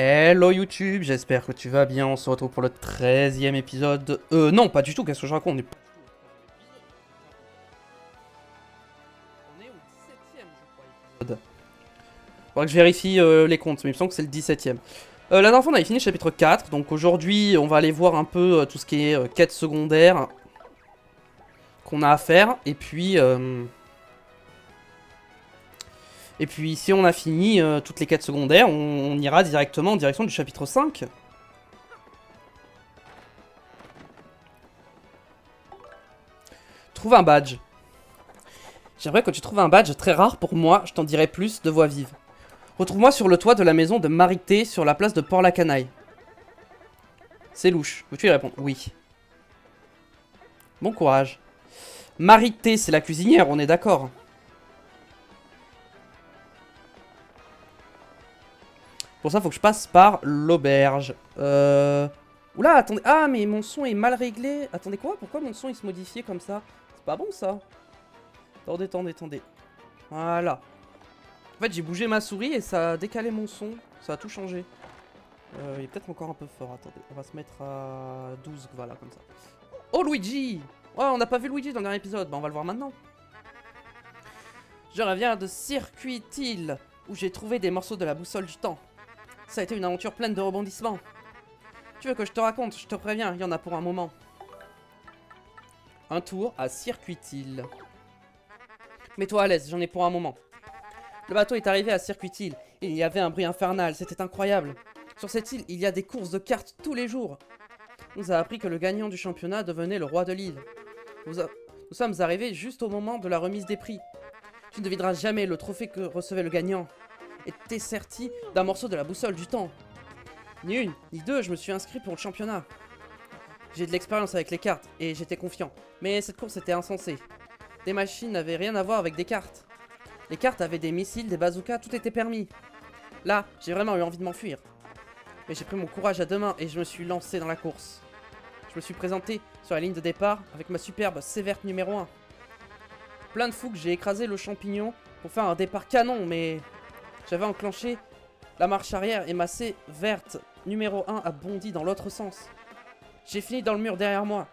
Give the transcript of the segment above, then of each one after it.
Hello YouTube, j'espère que tu vas bien, on se retrouve pour le 13e épisode. Non, pas du tout, qu'est-ce que je raconte? On est au 17e, je crois, épisode. Faudrait que je vérifie les comptes, mais il me semble que c'est le 17e. La dernière fois, on avait fini le chapitre 4, donc aujourd'hui, on va aller voir un peu tout ce qui est quête secondaire qu'on a à faire, et puis si on a fini toutes les quêtes secondaires, on ira directement en direction du chapitre 5. Trouve un badge. J'aimerais que tu trouves un badge très rare pour moi, je t'en dirai plus de voix vive. Retrouve-moi sur le toit de la maison de Marité sur la place de Port-la-Canaille. C'est louche. Veux-tu y répondre? Oui. Bon courage. Marité, c'est la cuisinière, on est d'accord. Pour ça, faut que je passe par l'auberge. Oula, attendez. Ah, mais mon son est mal réglé. Attendez quoi? Pourquoi mon son il se modifiait comme ça? C'est pas bon ça. Attendez. Voilà. En fait, j'ai bougé ma souris et ça a décalé mon son. Ça a tout changé. Il est peut-être encore un peu fort. Attendez, on va se mettre à 12, voilà, comme ça. Oh, Luigi! Ouais, on n'a pas vu Luigi dans le dernier épisode. Bah, on va le voir maintenant. Je reviens de Circuit Hill, où j'ai trouvé des morceaux de la boussole du temps. Ça a été une aventure pleine de rebondissements. Tu veux que je te raconte? Je te préviens, il y en a pour un moment. Un tour à Circuit Hill. Mets-toi à l'aise, j'en ai pour un moment. Le bateau est arrivé à Circuit Hill. Il y avait un bruit infernal, c'était incroyable. Sur cette île, il y a des courses de cartes tous les jours. On nous a appris que le gagnant du championnat devenait le roi de l'île. Nous sommes arrivés juste au moment de la remise des prix. Tu ne devineras jamais le trophée que recevait le gagnant. Était serti d'un morceau de la boussole du temps. Ni une, ni deux, je me suis inscrit pour le championnat. J'ai de l'expérience avec les cartes, et j'étais confiant. Mais cette course était insensée. Des machines n'avaient rien à voir avec des cartes. Les cartes avaient des missiles, des bazookas, tout était permis. Là, j'ai vraiment eu envie de m'enfuir. Mais j'ai pris mon courage à deux mains et je me suis lancé dans la course. Je me suis présenté sur la ligne de départ avec ma superbe C-verte numéro 1. Plein de fougue, j'ai écrasé le champignon pour faire un départ canon, mais j'avais enclenché la marche arrière et ma C-verte numéro 1 a bondi dans l'autre sens. J'ai fini dans le mur derrière moi.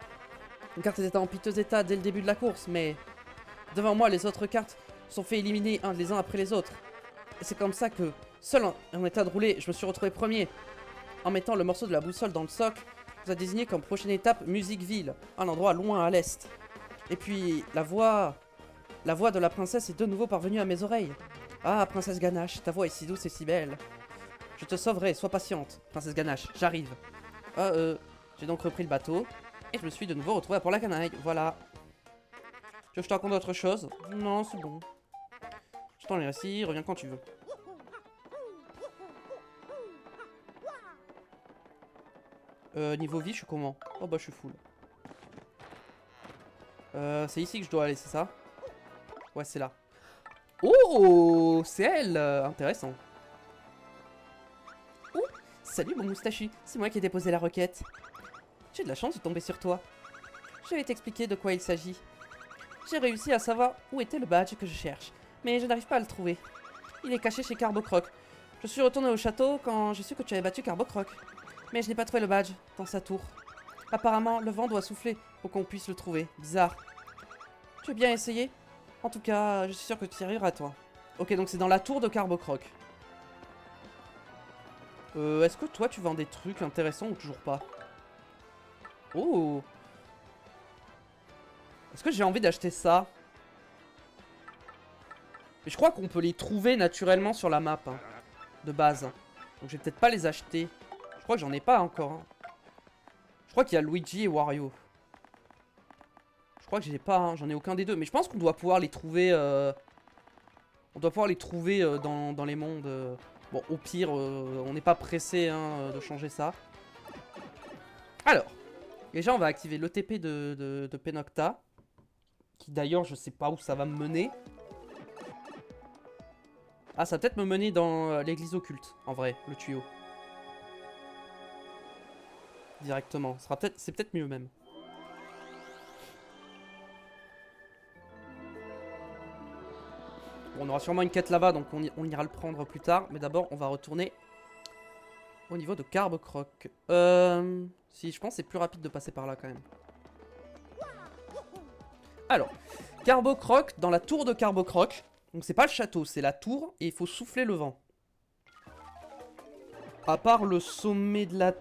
Les cartes étaient en piteux état dès le début de la course, mais devant moi, les autres cartes sont fait éliminer les uns après les autres. Et c'est comme ça que, seul en état de rouler, je me suis retrouvé premier. En mettant le morceau de la boussole dans le socle, vous a désigné comme prochaine étape Musicville, un endroit loin à l'est. Et puis, la voix de la princesse est de nouveau parvenue à mes oreilles. Ah, princesse Ganache, ta voix est si douce et si belle. Je te sauverai, sois patiente, princesse Ganache, j'arrive. J'ai donc repris le bateau, et je me suis de nouveau retrouvé à Port-la-Canaille, voilà. Tu veux que je te raconte autre chose? Non, c'est bon. Je t'en ai récit, reviens quand tu veux. Niveau vie, je suis comment? Oh bah je suis full. C'est ici que je dois aller, c'est ça? Ouais, c'est là. Oh, c'est elle, intéressant. Oh, salut mon moustachu, c'est moi qui ai déposé la requête. J'ai de la chance de tomber sur toi. Je vais t'expliquer de quoi il s'agit. J'ai réussi à savoir où était le badge que je cherche, mais je n'arrive pas à le trouver. Il est caché chez Carbocroc. Je suis retourné au château quand j'ai su que tu avais battu Carbocroc. Mais je n'ai pas trouvé le badge dans sa tour. Apparemment, le vent doit souffler pour qu'on puisse le trouver. Bizarre. Tu veux bien essayer? En tout cas, je suis sûr que tu y arriveras, toi. Ok, donc c'est dans la tour de Carbocroc. Est-ce que toi, tu vends des trucs intéressants ou toujours pas? Oh! Est-ce que j'ai envie d'acheter ça? Mais je crois qu'on peut les trouver naturellement sur la map, hein, de base. Donc je vais peut-être pas les acheter. Je crois que j'en ai pas encore, hein. Je crois qu'il y a Luigi et Wario. Je crois que j'ai pas, hein, j'en ai aucun des deux. Mais je pense qu'on doit pouvoir les trouver. On doit pouvoir les trouver dans les mondes. Bon, au pire, on n'est pas pressé hein, de changer ça. Alors, déjà, on va activer l'ETP de Penocta. Qui d'ailleurs, je sais pas où ça va me mener. Ah, ça va peut-être me mener dans l'église occulte, en vrai, le tuyau. Directement. C'est peut-être mieux même. Bon, on aura sûrement une quête là-bas, donc on ira le prendre plus tard. Mais d'abord, on va retourner Au niveau de Carbocroc. Si, je pense que c'est plus rapide de passer par là quand même. Alors, Carbocroc, dans la tour de Carbocroc. Donc c'est pas le château, c'est la tour et il faut souffler le vent. À part le sommet de la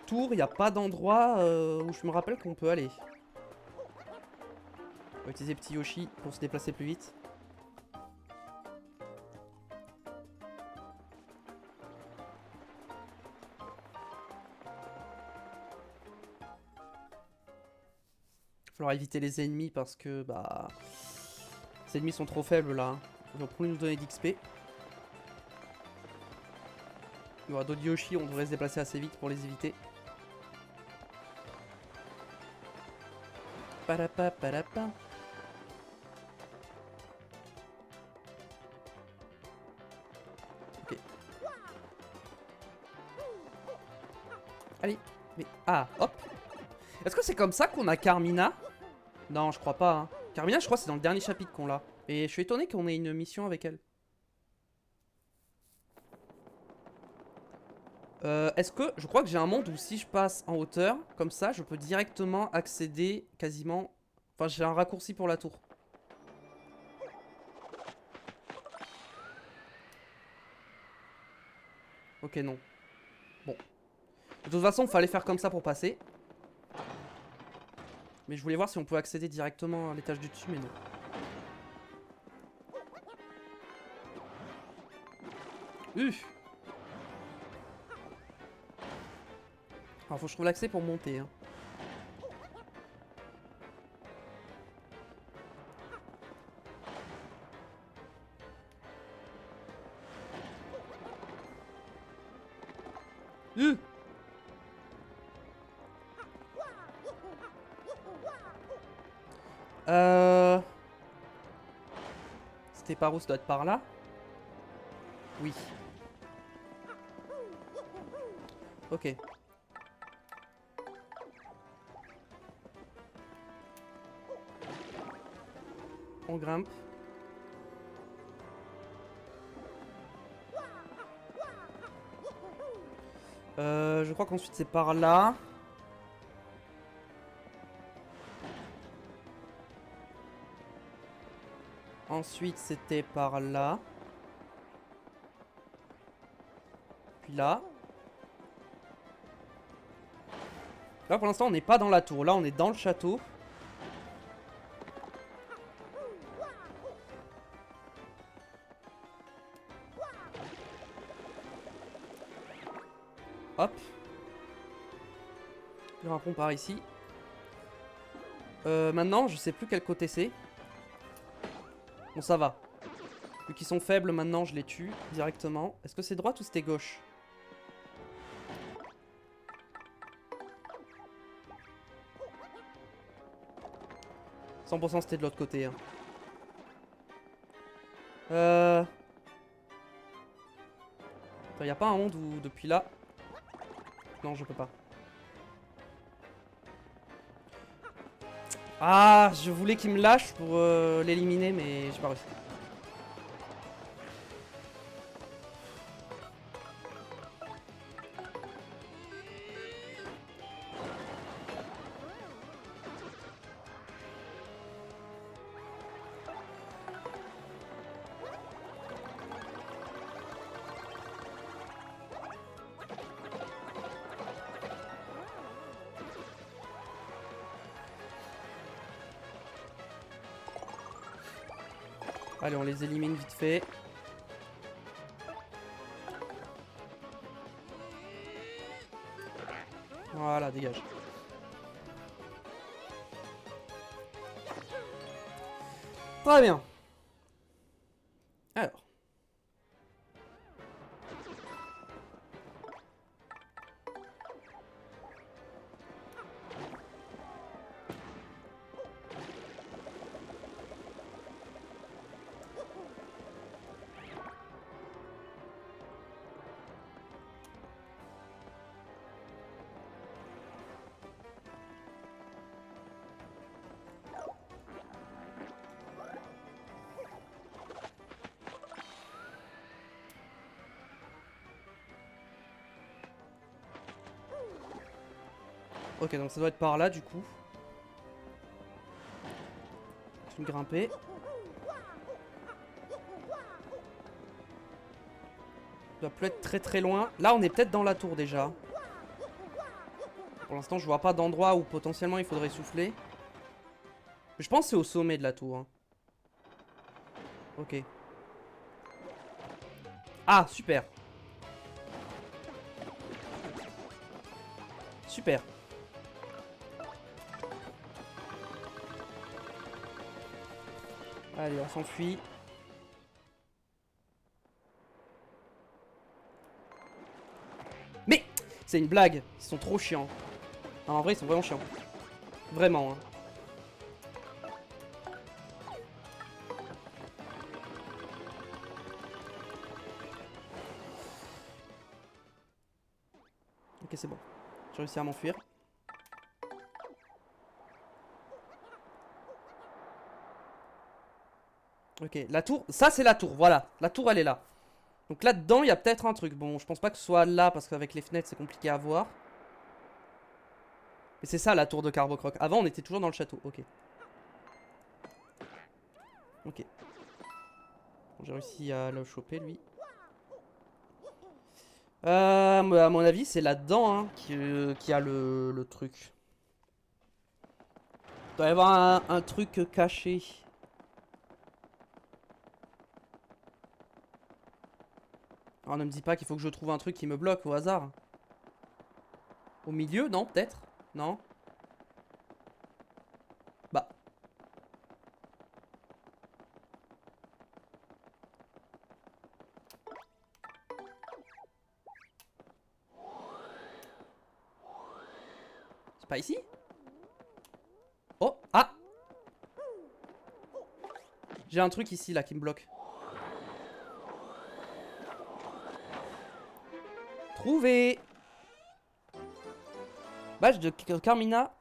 tour, il n'y a pas d'endroit où je me rappelle qu'on peut aller. On va utiliser Petit Yoshi pour se déplacer plus vite. Il va falloir éviter les ennemis parce que bah ces ennemis sont trop faibles là. Ils vont plus nous donner d'XP. Il y aura d'autres Yoshi, on devrait se déplacer assez vite pour les éviter. Parapa, parapa. Ok. Allez, mais... Ah, hop. Est-ce que c'est comme ça qu'on a Carmina? Non, je crois pas. Hein. Carmina, je crois que c'est dans le dernier chapitre qu'on l'a. Et je suis étonné qu'on ait une mission avec elle. Est-ce que... Je crois que j'ai un monde où si je passe en hauteur, comme ça, je peux directement accéder quasiment... Enfin, j'ai un raccourci pour la tour. Ok, non. Bon. De toute façon, il fallait faire comme ça pour passer. Mais je voulais voir si on pouvait accéder directement à l'étage du dessus, mais non. Alors, faut que je trouve l'accès pour monter. Hein. Euh... C'était par où? Ça doit être par là? Oui. Ok. On grimpe. Je crois qu'ensuite c'est par là. Ensuite c'était par là. Puis là. Là pour l'instant on n'est pas dans la tour. Là on est dans le château. Hop. Il y aura un pont par ici. Maintenant je sais plus quel côté c'est. Bon ça va. Vu qu'ils sont faibles maintenant je les tue directement. Est-ce que c'est droite ou c'était gauche? « 100% c'était de l'autre côté. Hein. Attends, y a pas un monde où depuis là... Non, je peux pas. Ah, je voulais qu'il me lâche pour l'éliminer, mais j'ai pas réussi. Allez, on les élimine vite fait. Voilà, dégage. Très bien. Alors. Ok, donc ça doit être par là du coup. Je vais grimper. Ça doit plus être très très loin. Là, on est peut-être dans la tour déjà. Pour l'instant, je vois pas d'endroit où potentiellement il faudrait souffler. Mais je pense que c'est au sommet de la tour. Hein. Ok. Ah, super. Super. Allez, on s'enfuit. Mais c'est une blague. Ils sont trop chiants. Non, en vrai, ils sont vraiment chiants. Vraiment. Hein. Ok, c'est bon. J'ai réussi à m'enfuir. Ok, la tour. Ça, c'est la tour. Voilà. La tour, elle est là. Donc là-dedans, il y a peut-être un truc. Bon, je pense pas que ce soit là, parce qu'avec les fenêtres, c'est compliqué à voir. Mais c'est ça, la tour de Carbocroc. Avant, on était toujours dans le château. Ok. Ok. Bon, j'ai réussi à le choper, lui. À mon avis, c'est là-dedans hein, qui a le truc. Il doit y avoir un truc caché. Alors ne me dis pas qu'il faut que je trouve un truc qui me bloque au hasard. Au milieu, non, peut-être? Non? Bah. C'est pas ici? Oh! Ah! J'ai un truc ici, là, qui me bloque. Trouvé! Badge de Carmina.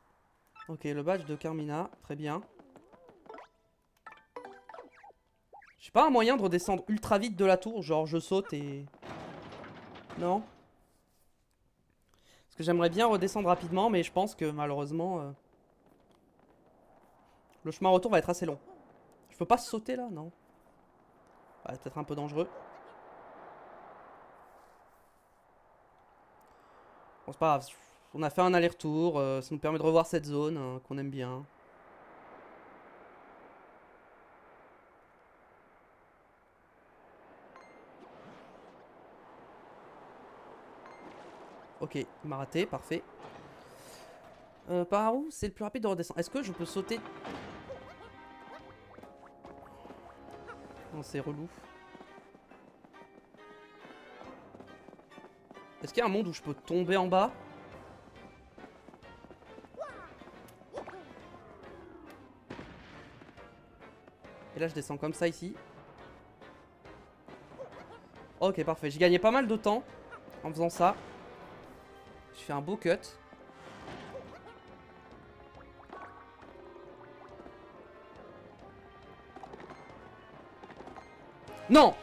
Ok, le badge de Carmina. Très bien. J'ai pas un moyen de redescendre ultra vite de la tour, genre je saute et... Non? Parce que j'aimerais bien redescendre rapidement, mais je pense que malheureusement... le chemin retour va être assez long. Je peux pas sauter là, non? Ouais, peut-être un peu dangereux. Bon, c'est pas grave. On a fait un aller-retour. Ça nous permet de revoir cette zone qu'on aime bien. Ok, il m'a raté, parfait. Par où c'est le plus rapide de redescendre? Est-ce que je peux sauter? Non, c'est relou. Est-ce qu'il y a un monde où je peux tomber en bas? Et là, je descends comme ça ici. Ok, parfait. J'ai gagné pas mal de temps en faisant ça. Je fais un beau cut. Non!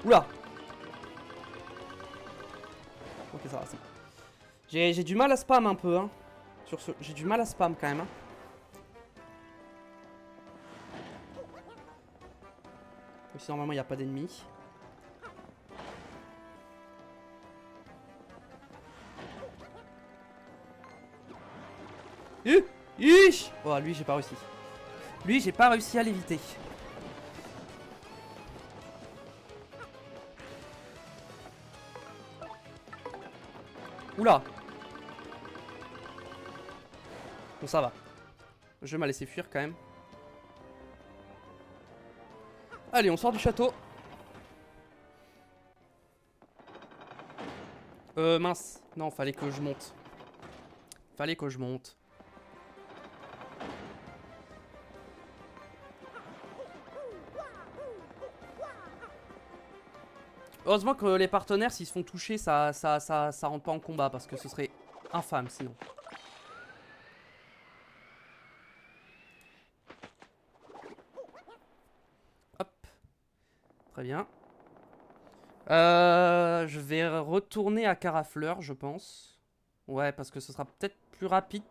Oula! Ok, ça va, c'est bon. J'ai du mal à spam un peu, hein. Sur ce, j'ai du mal à spam quand même, hein. Ici, normalement, il n'y a pas d'ennemis. Ish! Oh, lui, j'ai pas réussi. Lui, j'ai pas réussi à l'éviter. Oula! Bon, ça va. Le jeu m'a laissé fuir quand même. Allez, on sort du château. Mince. Non, fallait que je monte. Fallait que je monte. Heureusement que les partenaires, s'ils se font toucher, ça rentre pas en combat. Parce que ce serait infâme sinon. Très bien. Je vais retourner à Carafleur, je pense. Ouais, parce que ce sera peut-être plus rapide.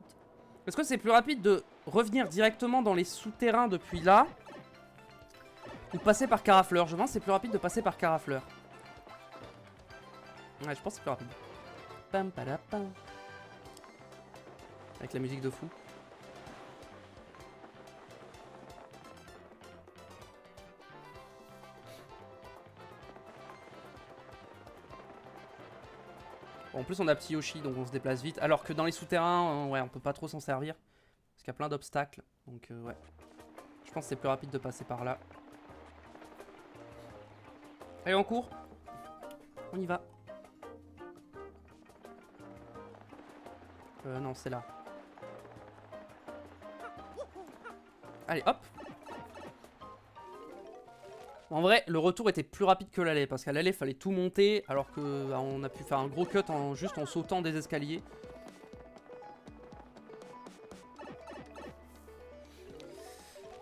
Est-ce que c'est plus rapide de revenir directement dans les souterrains depuis là? Ou passer par Carafleur? Je pense que c'est plus rapide de passer par Carafleur. Ouais, je pense que c'est plus rapide. Pam, padapam. Avec la musique de fou. Bon, en plus, on a petit Yoshi, donc on se déplace vite. Alors que dans les souterrains, ouais, on peut pas trop s'en servir. Parce qu'il y a plein d'obstacles. Donc, ouais. Je pense que c'est plus rapide de passer par là. Allez, on court. On y va. Non, c'est là. Allez, hop. En vrai, le retour était plus rapide que l'aller. Parce qu'à l'aller, il fallait tout monter. Alors que bah, on a pu faire un gros cut juste en sautant des escaliers.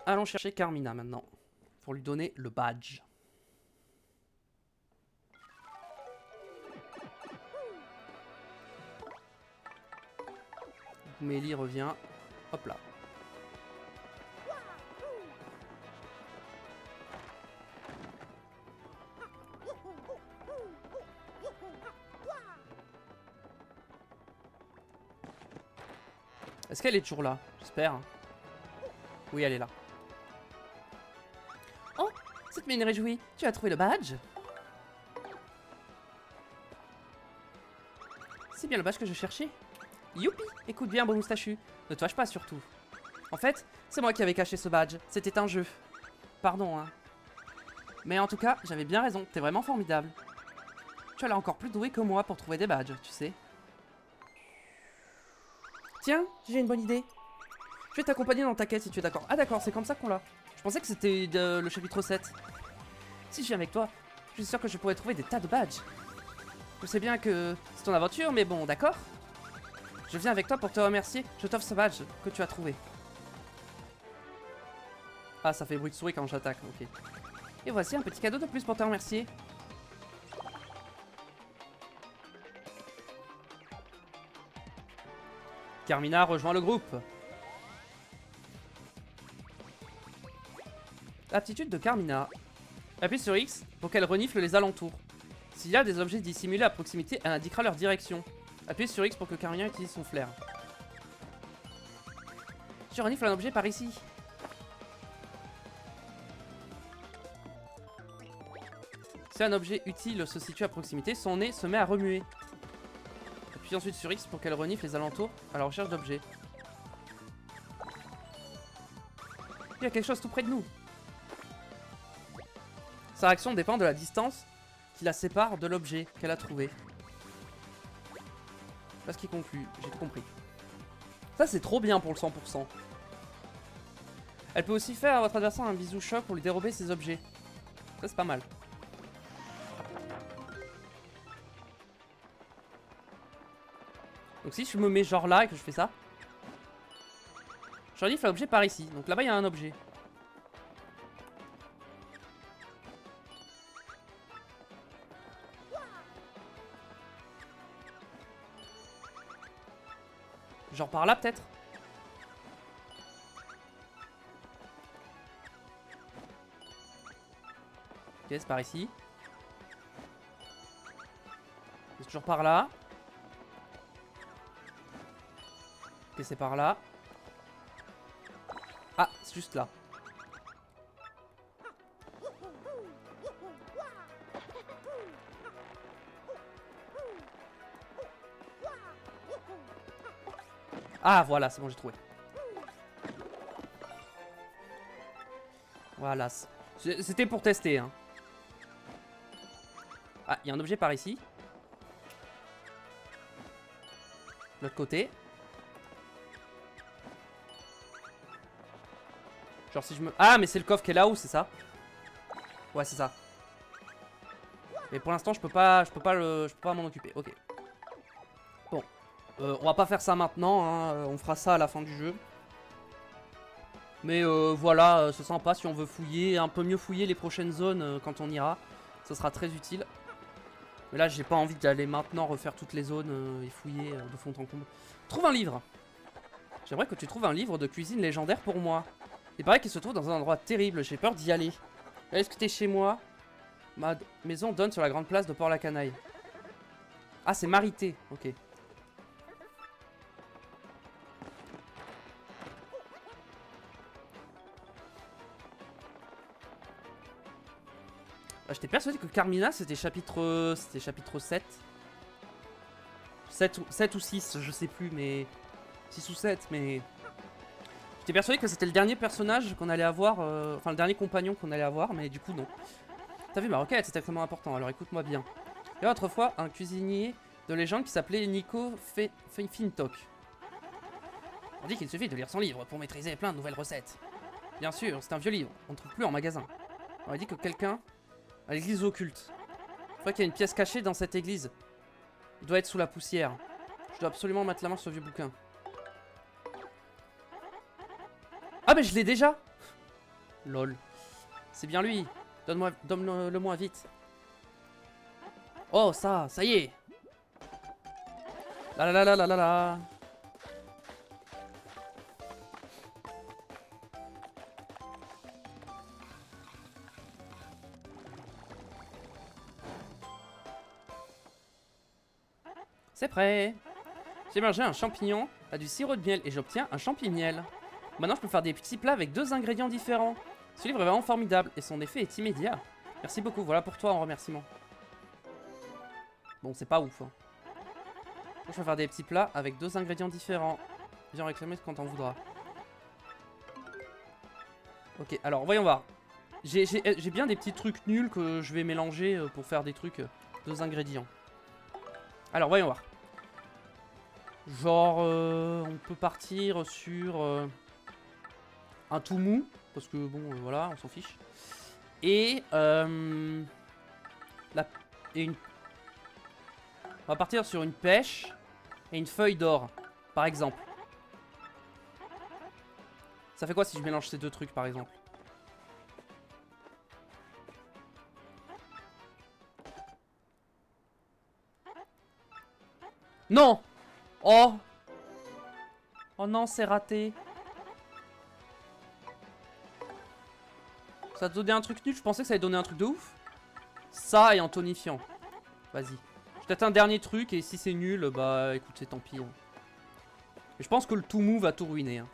Allons chercher Carmina maintenant. Pour lui donner le badge. Mélie revient. Hop là. Est-ce qu'elle est toujours là? J'espère. Oui, elle est là. Oh, cette mine réjouie. Tu as trouvé le badge? C'est bien le badge que je cherchais. Youpi! Écoute bien, beau moustachu. Ne te fâche pas surtout. En fait, c'est moi qui avais caché ce badge. C'était un jeu. Pardon, hein. Mais en tout cas, j'avais bien raison. T'es vraiment formidable. Tu as l'air encore plus doué que moi pour trouver des badges, tu sais. Tiens, j'ai une bonne idée. Je vais t'accompagner dans ta quête si tu es d'accord. Ah d'accord, c'est comme ça qu'on l'a. Je pensais que c'était le chapitre 7. Si je viens avec toi, je suis sûr que je pourrais trouver des tas de badges. Je sais bien que c'est ton aventure, mais bon, d'accord. Je viens avec toi pour te remercier. Je t'offre ce badge que tu as trouvé. Ah, ça fait bruit de souris quand j'attaque, ok. Et voici un petit cadeau de plus pour te remercier. Carmina rejoint le groupe. Aptitude de Carmina. Appuie sur X pour qu'elle renifle les alentours. S'il y a des objets dissimulés à proximité, elle indiquera leur direction. Appuyez sur X pour que Carmina utilise son flair. Je renifle un objet par ici. Si un objet utile se situe à proximité, son nez se met à remuer. Appuyez ensuite sur X pour qu'elle renifle les alentours à la recherche d'objets. Il y a quelque chose tout près de nous. Sa réaction dépend de la distance qui la sépare de l'objet qu'elle a trouvé. Pas ce qui conclut, j'ai compris. Ça c'est trop bien pour le 100%. Elle peut aussi faire à votre adversaire un bisou choc pour lui dérober ses objets. Ça c'est pas mal. Donc si je me mets genre là et que je fais ça, je renifle l'objet par ici. Donc là-bas il y a un objet. Genre par là peut-être. Ok, c'est par ici. C'est toujours par là. Ok, c'est par là. Ah, c'est juste là. Ah, voilà, c'est bon, j'ai trouvé. Voilà. C'était pour tester, hein. Ah, il y a un objet par ici. De l'autre côté. Genre si je me... Ah, mais c'est le coffre qui est là-haut, c'est ça? Ouais, c'est ça. Mais pour l'instant, je peux pas m'en occuper. Ok. Bon. On va pas faire ça maintenant, hein. On fera ça à la fin du jeu. Mais voilà, c'est sympa si on veut fouiller, un peu mieux fouiller les prochaines zones quand on ira. Ça sera très utile. Mais là, j'ai pas envie d'aller maintenant refaire toutes les zones et fouiller de fond en comble. Trouve un livre. J'aimerais que tu trouves un livre de cuisine légendaire pour moi. Il paraît qu'il se trouve dans un endroit terrible, j'ai peur d'y aller. Est-ce que t'es chez moi? Ma maison donne sur la grande place de Port-la-Canaille. Ah, c'est Marité, ok. Ah, j'étais persuadé que Carmina c'était chapitre 7. 7 ou 6, je sais plus, mais... 6 ou 7, mais... J'étais persuadé que c'était le dernier personnage qu'on allait avoir, enfin le dernier compagnon qu'on allait avoir, mais du coup non. T'as vu ma requête, c'est extrêmement important, alors écoute-moi bien. Il y a autrefois un cuisinier de légende qui s'appelait Nico Fintok. On dit qu'il suffit de lire son livre pour maîtriser plein de nouvelles recettes. Bien sûr, c'est un vieux livre, on ne trouve plus en magasin. On a dit que quelqu'un... à l'église occulte. Je crois qu'il y a une pièce cachée dans cette église. Il doit être sous la poussière. Je dois absolument mettre la main sur ce vieux bouquin. Ah mais je l'ai déjà. Lol. C'est bien lui. Donne-le-moi vite. Oh ça y est. La la la la la la. C'est prêt. J'ai mangé un champignon à du sirop de miel et j'obtiens un champi-miel. Maintenant, je peux faire des petits plats avec 2 ingrédients différents. Ce livre est vraiment formidable et son effet est immédiat. Merci beaucoup, voilà pour toi en remerciement. Bon, c'est pas ouf. Hein. Je vais faire des petits plats avec 2 ingrédients différents. Viens réclamer quand on voudra. Ok, alors voyons voir. J'ai bien des petits trucs nuls que je vais mélanger pour faire des trucs 2 ingrédients. Alors, voyons voir. Genre, on peut partir sur un tout mou. Parce que bon, voilà, on s'en fiche. Et, on va partir sur une pêche et une feuille d'or, par exemple. Ça fait quoi si je mélange ces 2 trucs, par exemple? Non! Oh! Oh non, c'est raté. Ça a donné un truc nul, je pensais que ça allait donner un truc de ouf. Ça et en tonifiant. Vas-y. Peut-être un dernier truc et si c'est nul, bah écoute, c'est tant pis. Hein. Et je pense que le tout mou va tout ruiner. Hein.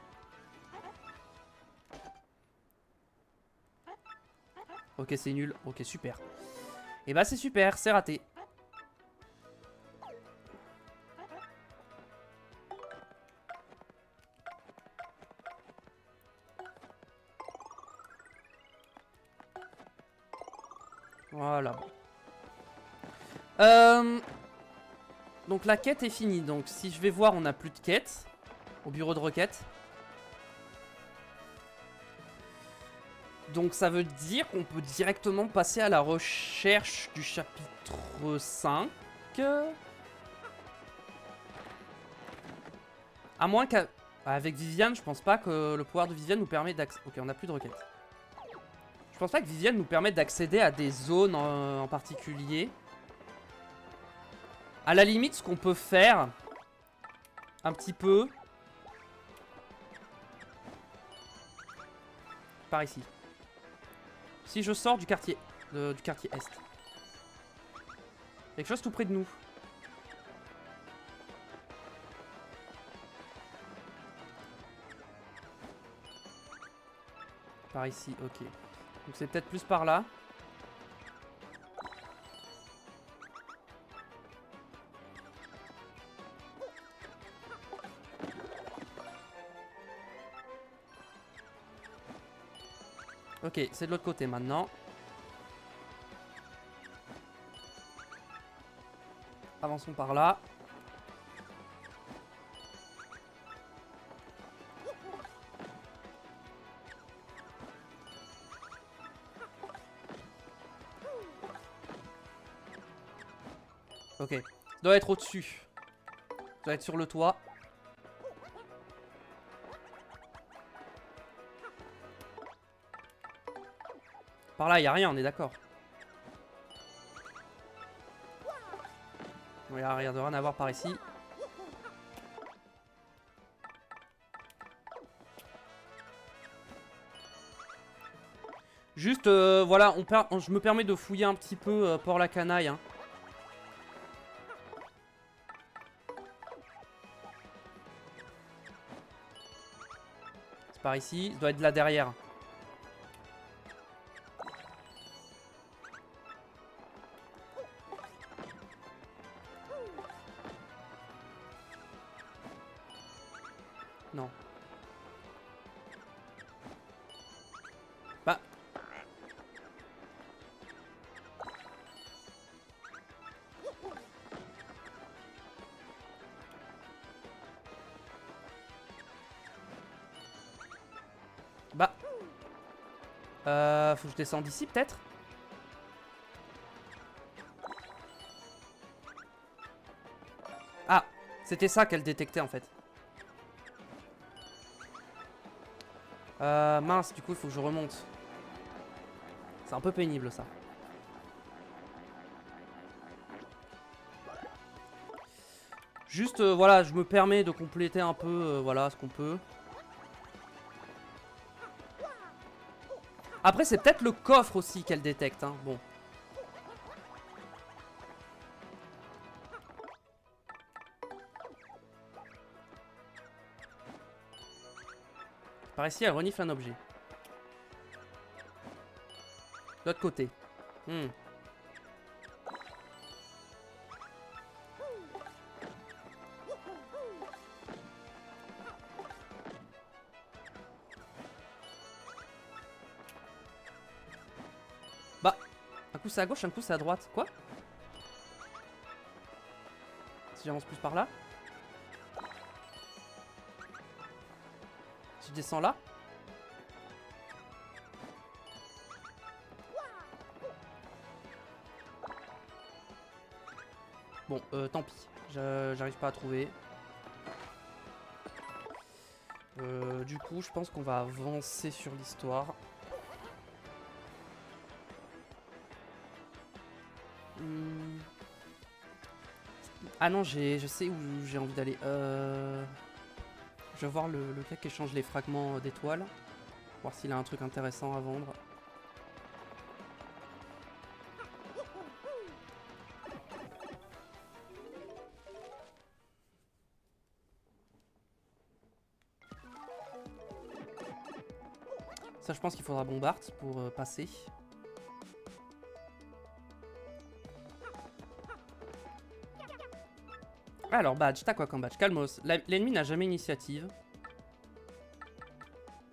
Ok, c'est nul. Ok, super. Et bah c'est super, c'est raté. Voilà. Donc la quête est finie. Donc si je vais voir, on n'a plus de quête. Au bureau de requête. Donc ça veut dire qu'on peut directement passer à la recherche du chapitre 5. À moins qu'avec Viviane, je pense pas que le pouvoir de Viviane nous permet d'accéder... Ok, on n'a plus de requête. Je pense pas que Viviane nous permette d'accéder à des zones en particulier. À la limite, ce qu'on peut faire... un petit peu... par ici. Si je sors du quartier Est. Quelque chose tout près de nous. Par ici, ok. Donc c'est peut-être plus par là. Ok, c'est de l'autre côté maintenant. Avançons par là. Ok, ça doit être au-dessus. Ça doit être sur le toit. Par là, il n'y a rien, on est d'accord. Il n'y a rien de rien à voir par ici. Juste, voilà, je me permets de fouiller un petit peu Port la Canaille. Hein. C'est par ici, ça doit être de là derrière. Non. Bah. Bah. Faut que je descende d'ici peut-être. Ah, c'était ça qu'elle détectait en fait. Mince, du coup il faut que je remonte. C'est un peu pénible ça. Juste, voilà, je me permets de compléter un peu, voilà, ce qu'on peut. Après, c'est peut-être le coffre aussi qu'elle détecte, hein, bon. Par ici, elle renifle un objet. De l'autre côté. Bah, un coup c'est à gauche, un coup c'est à droite. Quoi? Si j'avance plus par là. Si je descends là. Bon, tant pis. J'arrive pas à trouver. Du coup, je pense qu'on va avancer sur l'histoire. Ah non, je sais où j'ai envie d'aller. Je vais voir le gars qui échange les fragments d'étoiles. Voir s'il a un truc intéressant à vendre. Ça, je pense qu'il faudra Bombard pour passer. Alors, badge, t'as quoi comme badge? Calmos. L'ennemi n'a jamais initiative.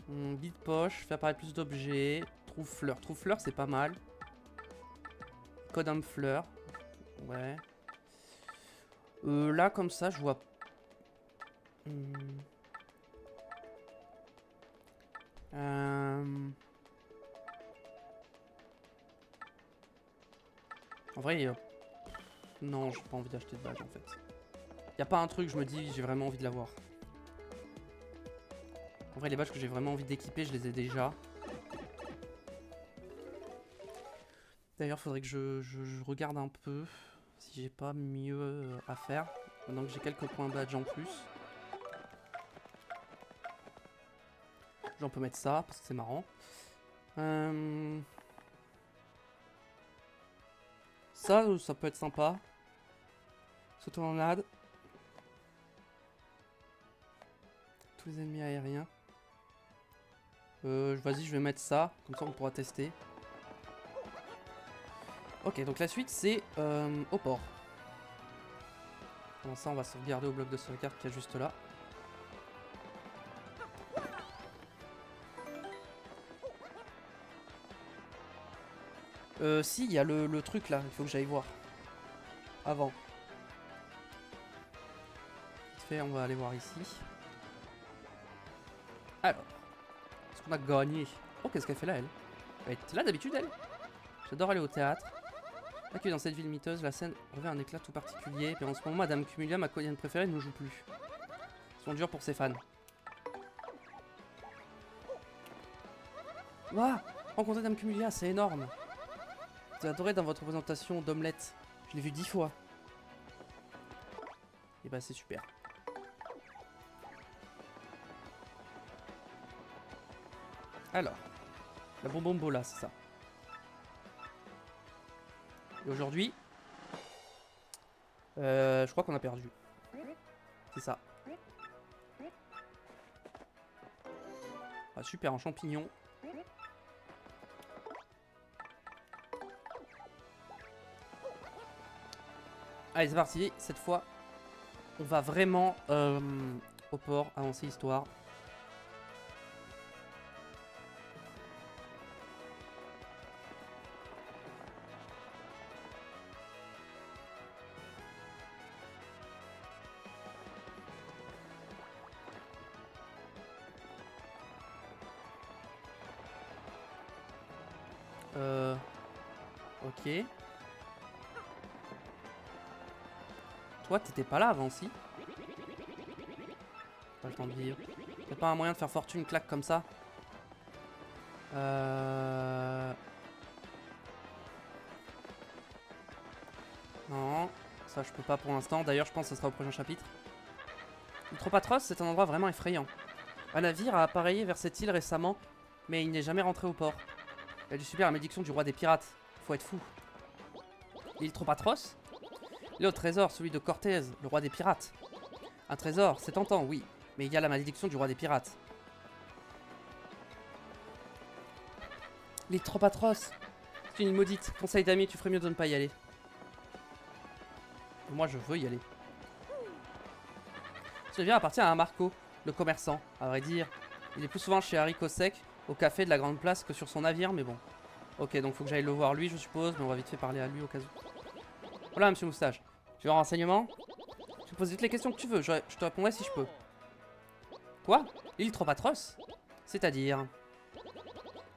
Bide poche, fait apparaître plus d'objets. Trouve fleur. Trouve fleur, c'est pas mal. Code homme fleur. Ouais. Là, comme ça, je vois. En vrai, non, j'ai pas envie d'acheter de badge en fait. Y a pas un truc, je me dis, j'ai vraiment envie de l'avoir. En vrai, les badges que j'ai vraiment envie d'équiper, je les ai déjà. D'ailleurs, faudrait que je regarde un peu si j'ai pas mieux à faire. Maintenant que j'ai quelques points badge en plus. J'en peux mettre ça, parce que c'est marrant. Ça peut être sympa. Sauto-tornade. Tous les ennemis aériens. Vas-y, je vais mettre ça. Comme ça, on pourra tester. Ok, donc la suite, c'est au port. Pendant ça, on va sauvegarder au bloc de sauvegarde qui est juste là. Si, il y a le truc là, il faut que j'aille voir. Avant. Vite fait, on va aller voir ici. Alors. Est-ce qu'on a gagné? Oh, qu'est-ce qu'elle fait là, elle? Elle était là d'habitude, elle? J'adore aller au théâtre. Accueillie dans cette ville miteuse, la scène revêt un éclat tout particulier. Et en ce moment, Madame Cumulia, ma comédienne préférée, ne joue plus. Ils sont durs pour ses fans. Ouah! Rencontrer Dame Cumulia, c'est énorme. J'ai adoré dans votre présentation d'omelette. Je l'ai vu 10 fois. Et bah c'est super. Alors, la bonbon bola, c'est ça. Et aujourd'hui, je crois qu'on a perdu. C'est ça. Ah, super, en champignon. Allez, c'est parti. Cette fois, on va vraiment au port, avancer l'histoire. Ok. Toi, t'étais pas là avant, si? Pas le temps de vivre. Y'a pas un moyen de faire fortune claque comme ça? Non, ça je peux pas pour l'instant. D'ailleurs, je pense que ce sera au prochain chapitre. L'Hydropatros, c'est un endroit vraiment effrayant. Un navire a appareillé vers cette île récemment, mais il n'est jamais rentré au port. Il a dû subir la malédiction du roi des pirates. Faut être fou. L'Hydropatros? Il est au trésor, celui de Cortez, le roi des pirates. Un trésor, c'est tentant, oui, mais il y a la malédiction du roi des pirates. L'Hydropatros, c'est une île maudite. Conseil d'amis, tu ferais mieux de ne pas y aller. Moi, je veux y aller. Ce navire appartient à un Marco, le commerçant. À vrai dire, il est plus souvent chez Haricot Sec, au café de la Grande Place, que sur son navire, mais bon. Ok, donc faut que j'aille le voir lui, je suppose, mais on va vite fait parler à lui au cas où. Voilà, monsieur Moustache. Tu veux un renseignement? Tu me poses toutes les questions que tu veux, je te répondrai si je peux. Quoi? L'île trop atroce? C'est-à-dire?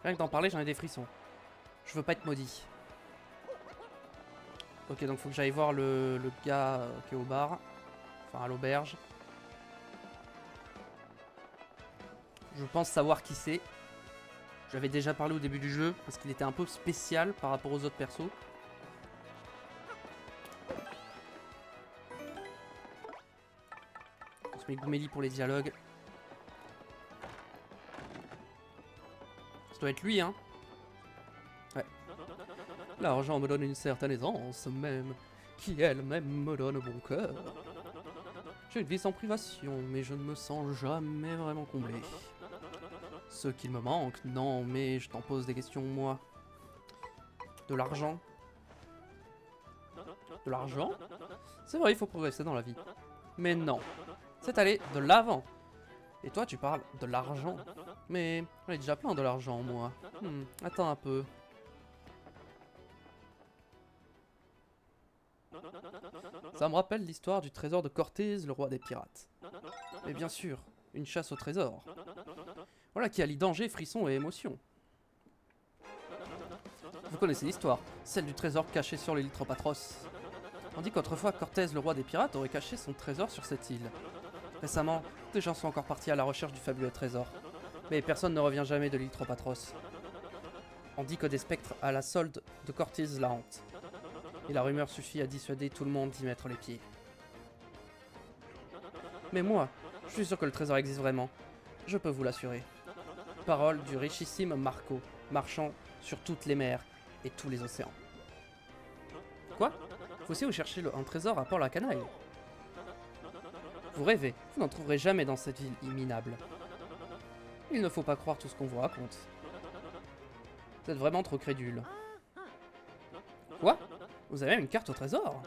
Rien que d'en parler, j'en ai des frissons. Je veux pas être maudit. Ok, donc faut que j'aille voir le gars qui est au bar. Enfin, à l'auberge. Je pense savoir qui c'est. J'avais déjà parlé au début du jeu, parce qu'il était un peu spécial par rapport aux autres persos. On se met Gouméli pour les dialogues. Ça doit être lui, hein. Ouais. L'argent me donne une certaine aisance, même, qui elle-même me donne bon cœur. J'ai une vie sans privation, mais je ne me sens jamais vraiment comblé. Ce qu'il me manque, non, mais je t'en pose des questions, moi. De l'argent? De l'argent? C'est vrai, il faut progresser dans la vie. Mais non, c'est aller de l'avant. Et toi, tu parles de l'argent. Mais j'en ai déjà plein de l'argent, moi. Attends un peu. Ça me rappelle l'histoire du trésor de Cortez, le roi des pirates. Mais bien sûr, une chasse au trésor. Voilà qui allie danger, frisson et émotion. Vous connaissez l'histoire, celle du trésor caché sur l'île Tropatros. On dit qu'autrefois Cortez, le roi des pirates, aurait caché son trésor sur cette île. Récemment, des gens sont encore partis à la recherche du fabuleux trésor. Mais personne ne revient jamais de l'île Tropatros. On dit que des spectres à la solde de Cortez la hantent. Et la rumeur suffit à dissuader tout le monde d'y mettre les pieds. Mais moi, je suis sûr que le trésor existe vraiment. Je peux vous l'assurer. Parole du richissime Marco, marchand sur toutes les mers et tous les océans. Quoi? Vous aussi vous cherchez un trésor à Port-la-Canaille? Vous rêvez, vous n'en trouverez jamais dans cette ville imminable. Il ne faut pas croire tout ce qu'on vous raconte. Vous êtes vraiment trop crédule. Quoi? Vous avez même une carte au trésor?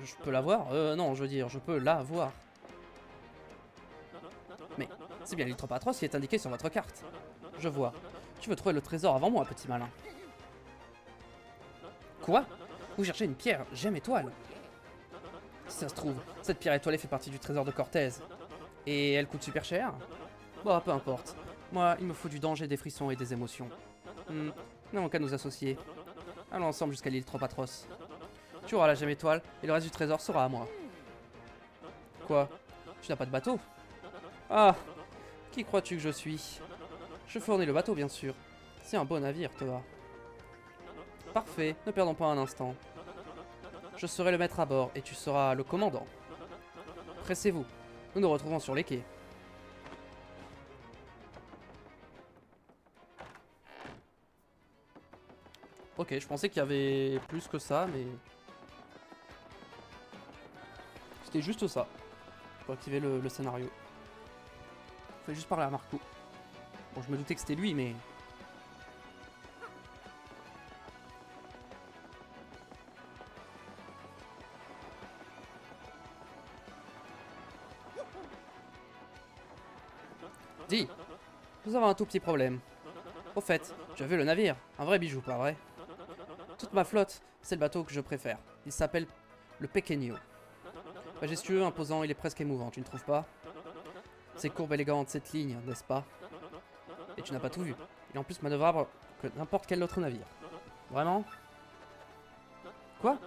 Je peux la voir? Non, je veux dire, je peux la voir. Mais c'est bien l'île Tropatros qui est indiqué sur votre carte. Je vois. Tu veux trouver le trésor avant moi, petit malin. Quoi? Vous cherchez une pierre, gemme étoile. Si ça se trouve, cette pierre étoilée fait partie du trésor de Cortez. Et elle coûte super cher? Bon, peu importe. Moi, il me faut du danger, des frissons et des émotions. Nous n'avons qu'à nous associer. Allons ensemble jusqu'à l'île Tropatros. Tu auras la gemme étoile et le reste du trésor sera à moi. Quoi? Tu n'as pas de bateau? Ah! Qui crois-tu que je suis? Je fournis le bateau, bien sûr. C'est un beau navire, Toa. Parfait, ne perdons pas un instant. Je serai le maître à bord et tu seras le commandant. Pressez-vous, nous nous retrouvons sur les quais. Ok, je pensais qu'il y avait plus que ça, mais... C'était juste ça. Pour activer le scénario. Fallait juste parler à Marco. Bon, je me doutais que c'était lui, mais... Dis, nous avons un tout petit problème. Au fait, tu as vu le navire? Un vrai bijou, pas vrai? Toute ma flotte, c'est le bateau que je préfère. Il s'appelle le Pequeño. Majestueux, imposant, il est presque émouvant, tu ne trouves pas? Ces courbes élégantes, cette ligne, n'est-ce pas? Et tu n'as pas tout vu. Il est en plus manœuvrable que n'importe quel autre navire. Vraiment? Quoi?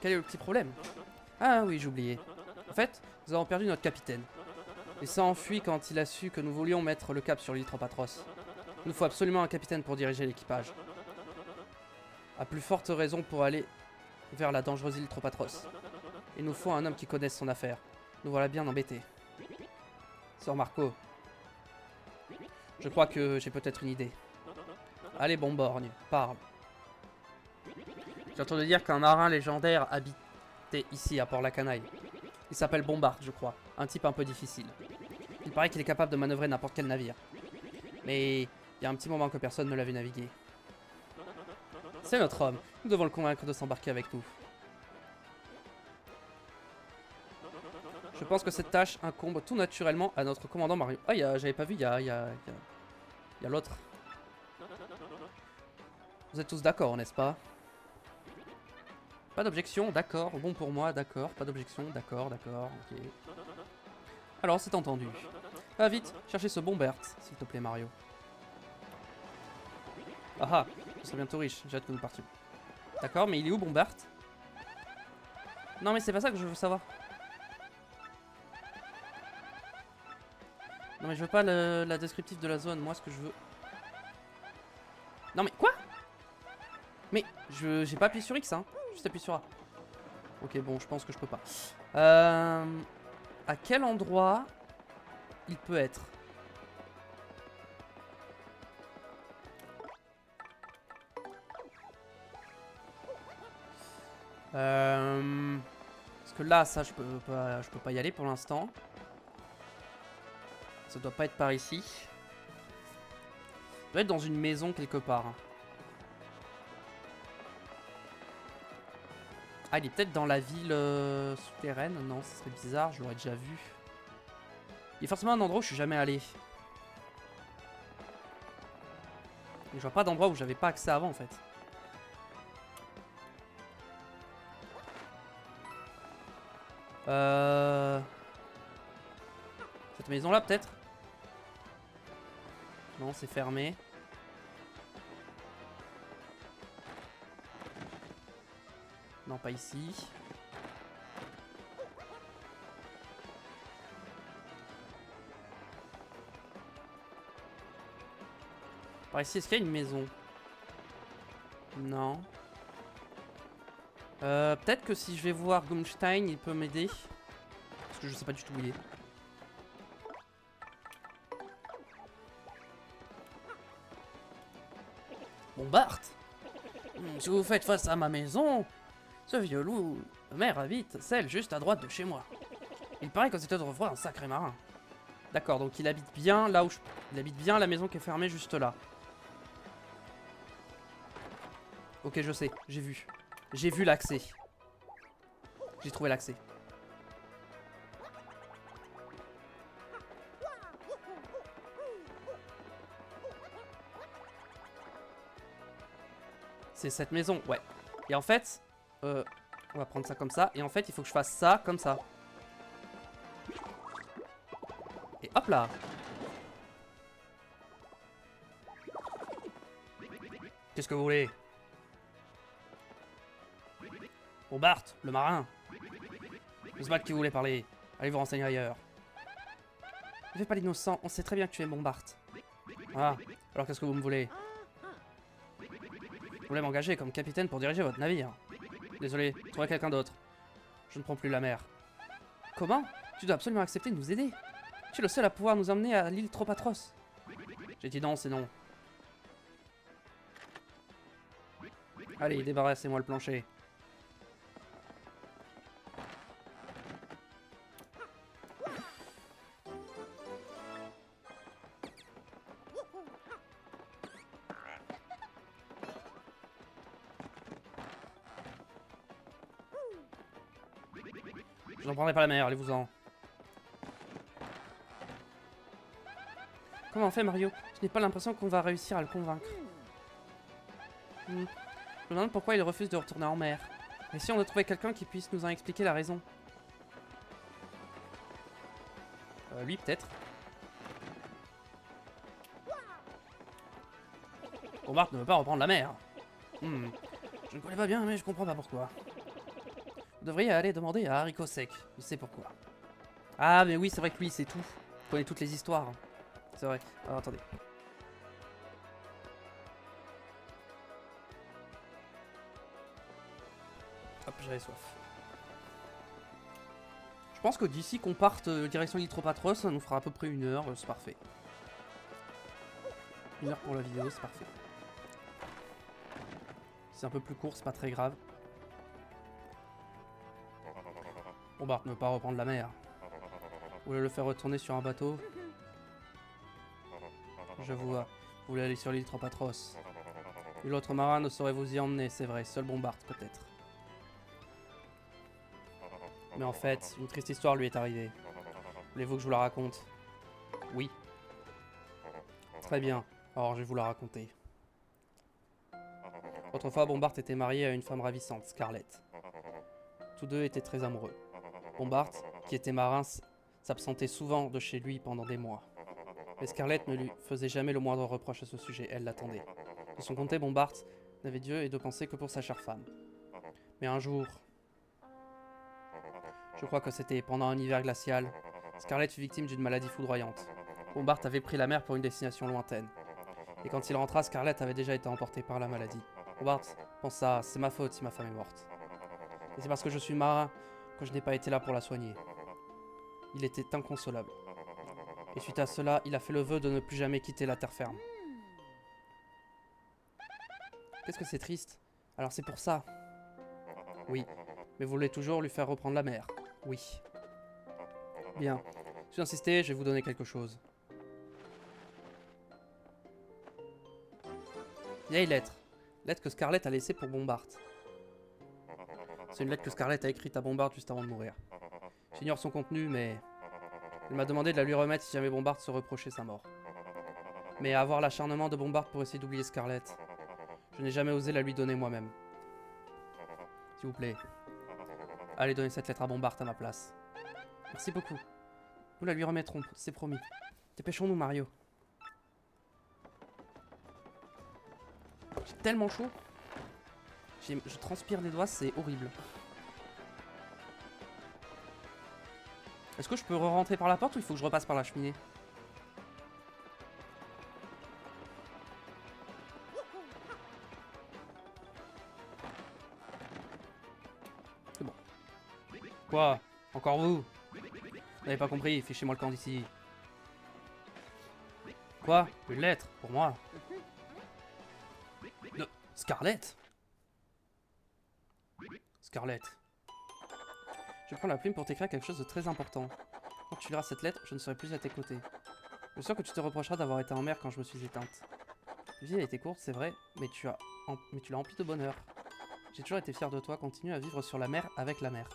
Quel est le petit problème? Ah oui, j'oubliais. En fait, nous avons perdu notre capitaine. Il s'est enfui quand il a su que nous voulions mettre le cap sur l'île Tropatros. Il nous faut absolument un capitaine pour diriger l'équipage. À plus forte raison pour aller vers la dangereuse île Tropatros. Il nous faut un homme qui connaisse son affaire. Nous voilà bien embêtés. Sir Marco. Je crois que j'ai peut-être une idée. Allez, Bomborgne, parle. J'ai entendu dire qu'un marin légendaire habitait ici, à Port-la-Canaille. Il s'appelle Bombard, je crois. Un type un peu difficile. Il paraît qu'il est capable de manœuvrer n'importe quel navire. Mais il y a un petit moment que personne ne l'a vu naviguer. C'est notre homme. Nous devons le convaincre de s'embarquer avec nous. Je pense que cette tâche incombe tout naturellement à notre commandant Mario. Ah, j'avais pas vu, il y a l'autre. Vous êtes tous d'accord, n'est-ce pas? Pas d'objection, d'accord. Bon pour moi, d'accord. Pas d'objection, d'accord, ok. Alors, c'est entendu. Va vite, chercher ce Bombert, s'il te plaît, Mario. Ah ah, je serai bientôt riche, j'ai hâte que nous partions. D'accord, mais il est où, Bombert? Non, mais c'est pas ça que je veux savoir. Non, mais je veux pas la descriptive de la zone, moi, ce que je veux... Non, mais quoi? Mais, j'ai pas appuyé sur X, hein. Juste appuyé sur A. Ok, bon, je pense que je peux pas. À quel endroit il peut être? Parce que là, ça, je peux pas y aller pour l'instant. Ça doit pas être par ici. Ça doit être dans une maison quelque part. Ah, il est peut-être dans la ville souterraine. Non, ce serait bizarre, je l'aurais déjà vu. Il y a forcément un endroit où je suis jamais allé. Et je vois pas d'endroit où j'avais pas accès avant en fait. Cette maison là peut-être? Non, c'est fermé. Non, pas ici. Par ici, est-ce qu'il y a une maison? Non. Peut-être que si je vais voir Gumstein, il peut m'aider. Parce que je sais pas du tout où il est. Bon, Bart, si vous faites face à ma maison, ce vieux loup de mer habite celle juste à droite de chez moi. Il paraît que c'était autrefois un sacré marin. D'accord, donc il habite bien là où je... Il habite bien la maison qui est fermée juste là. Ok, je sais, j'ai vu. J'ai vu l'accès. J'ai trouvé l'accès. C'est cette maison, ouais. Et en fait, on va prendre ça comme ça. Et en fait, il faut que je fasse ça comme ça. Et hop là. Qu'est-ce que vous voulez? Bon, Bart, le marin. C'est Smack qui voulait parler. Allez vous renseigner ailleurs. Ne fais pas l'innocent, on sait très bien que tu es bon, Bart. Ah, alors qu'est-ce que vous me voulez? Vous voulez m'engager comme capitaine pour diriger votre navire. Désolé, trouvez quelqu'un d'autre. Je ne prends plus la mer. Comment? Tu dois absolument accepter de nous aider. Tu es le seul à pouvoir nous emmener à l'île trop atroce. J'ai dit non, c'est non. Allez, débarrassez-moi le plancher. Je n'en prendrai pas la mer, allez-vous-en. Comment on fait, Mario? Je n'ai pas l'impression qu'on va réussir à le convaincre. Je me demande pourquoi il refuse de retourner en mer. Et si on trouvait quelqu'un qui puisse nous en expliquer la raison? Lui, peut-être. Bombard ne veut pas reprendre la mer. Je ne connais pas bien, mais je comprends pas pourquoi. Vous devriez aller demander à Haricot Sec. Il sait pourquoi. Ah, mais oui, c'est vrai que lui, c'est tout. Il connaît toutes les histoires. C'est vrai. Alors, attendez. Hop, j'avais soif. Je pense que d'ici qu'on parte direction l'île Tropatros, ça nous fera à peu près 1 heure, c'est parfait. 1 heure pour la vidéo, c'est parfait. C'est un peu plus court, c'est pas très grave. Bombard ne veut pas reprendre la mer. Vous voulez le faire retourner sur un bateau? Je vois. Vous voulez aller sur l'île Tropatros. Nul autre marin ne saurait vous y emmener, c'est vrai. Seul Bombard, peut-être. Mais en fait, une triste histoire lui est arrivée. Voulez-vous que je vous la raconte? Oui. Très bien. Alors, je vais vous la raconter. Autrefois, Bombard était marié à une femme ravissante, Scarlett. Tous deux étaient très amoureux. Bombard, qui était marin, s'absentait souvent de chez lui pendant des mois. Mais Scarlett ne lui faisait jamais le moindre reproche à ce sujet, elle l'attendait. De son côté, Bombard n'avait Dieu et de penser que pour sa chère femme. Mais un jour, je crois que c'était pendant un hiver glacial, Scarlett fut victime d'une maladie foudroyante. Bombard avait pris la mer pour une destination lointaine. Et quand il rentra, Scarlett avait déjà été emportée par la maladie. Bombard pensa, c'est ma faute si ma femme est morte. Et c'est parce que je suis marin que je n'ai pas été là pour la soigner. Il était inconsolable. Et suite à cela, il a fait le vœu de ne plus jamais quitter la terre ferme. Qu'est-ce que c'est triste? Alors c'est pour ça? Oui. Mais vous voulez toujours lui faire reprendre la mer? Oui. Bien. Si vous insistez, je vais vous donner quelque chose. Vieille lettre. Lettre que Scarlett a laissée pour Bombard. C'est une lettre que Scarlett a écrite à Bombard juste avant de mourir. J'ignore son contenu, mais... elle m'a demandé de la lui remettre si jamais Bombard se reprochait sa mort. Mais à avoir l'acharnement de Bombard pour essayer d'oublier Scarlett, je n'ai jamais osé la lui donner moi-même. S'il vous plaît, allez donner cette lettre à Bombard à ma place. Merci beaucoup. Nous la lui remettrons, c'est promis. Dépêchons-nous, Mario. J'ai tellement chaud. Je transpire des doigts, c'est horrible. Est-ce que je peux re-rentrer par la porte ou il faut que je repasse par la cheminée? C'est bon. Quoi? Encore vous? Vous n'avez pas compris, fichez-moi le camp d'ici. Quoi? Une lettre? Pour moi? Non. Scarlett? Scarlett. Je prends la plume pour t'écrire quelque chose de très important. Quand tu liras cette lettre, je ne serai plus à tes côtés. Je sens que tu te reprocheras d'avoir été en mer quand je me suis éteinte. La vie a été courte, c'est vrai, mais tu l'as emplie de bonheur. J'ai toujours été fier de toi, continue à vivre sur la mer avec la mer.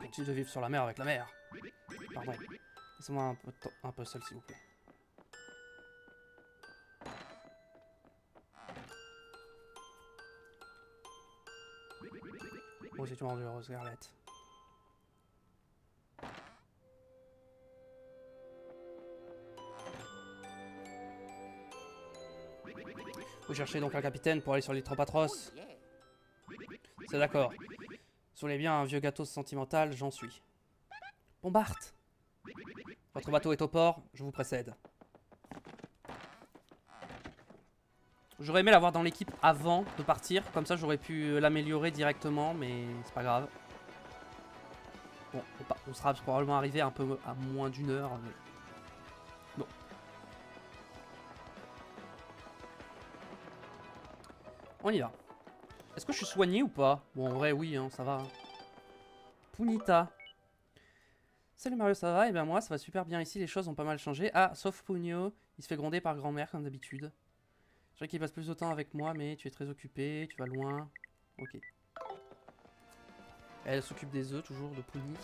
Continue de vivre sur la mer avec la mer. Pardon. Laissez-moi un peu seul, s'il vous plaît. Oh, j'ai rendu heureuse, Scarlett. Vous cherchez donc un capitaine pour aller sur l'île Tropatros? C'est d'accord. Si vous voulez bien un vieux gâteau sentimental, j'en suis. Bombard! Votre bateau est au port, je vous précède. J'aurais aimé l'avoir dans l'équipe avant de partir. Comme ça, j'aurais pu l'améliorer directement, mais c'est pas grave. Bon, on sera probablement arrivé un peu à moins d'une heure. Mais... bon. On y va. Est-ce que je suis soigné ou pas? Bon, en vrai, oui, hein, ça va. Punita. Salut Mario, ça va? Eh bien moi, ça va super bien ici, les choses ont pas mal changé. Ah, sauf Pugno, il se fait gronder par grand-mère comme d'habitude. Je dirais qu'il passe plus de temps avec moi, mais tu es très occupé, tu vas loin. Ok. Elle s'occupe des œufs, toujours, de Puni.